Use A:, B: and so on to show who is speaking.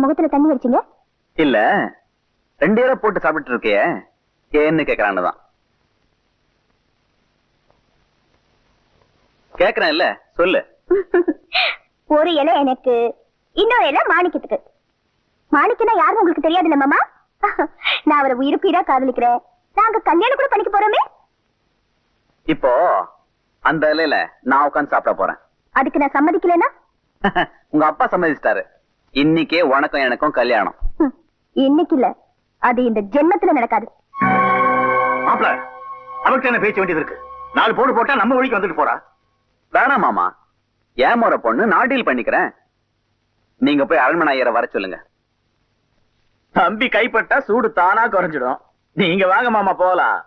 A: முகத்துல தண்ணி வச்சீங்க?
B: இல்ல 2 இலை போட்டு சாப்பிட்டு இருக்கியே ஏன்னு கேக்குறான்னுதான். கேக்குறேன் இல்ல சொல்லு.
A: ஒரு இலை எனக்கு, இன்னொரு இலை மாணிக்கத்துக்கு. மாணிக்கனா யாருன்னு உங்களுக்கு தெரியாதுல்ல மாமா? நான் அவரை உயிர்ப்பீரா காதலிக்கிறேன். நாங்க கல்யாணம் கூட பண்ணிக்க போறோமே.
B: இப்போ அந்த இலையில நான் உட்காந்து சாப்பிட போறேன்.
A: அதுக்கு நான் சம்மதிக்கலனா?
B: உங்க அப்பா சம்மதிச்சிட்டாரு. இன்னைக்கே உனக்கும் எனக்கும் கல்யாணம்.
A: இன்னைக்கு இல்ல, அது இந்த ஜென்மத்துல நடக்காது.
C: மாப்பிள, அவருக்கு என்ன பேச வேண்டியது இருக்கு? 4 போடு போட்டா நம்ம வழிக்கு வந்துட்டு போறா.
B: வேணாம் மாமா, ஏன் முறை பொண்ணு நான் டீல் பண்ணிக்கிறேன். நீங்க போய் அரண்மனை ஐயரை வர சொல்லுங்க.
C: தம்பி கைப்பட்டா சூடு தானா குறைஞ்சிடும். நீங்க வாங்க மாமா போலாம்.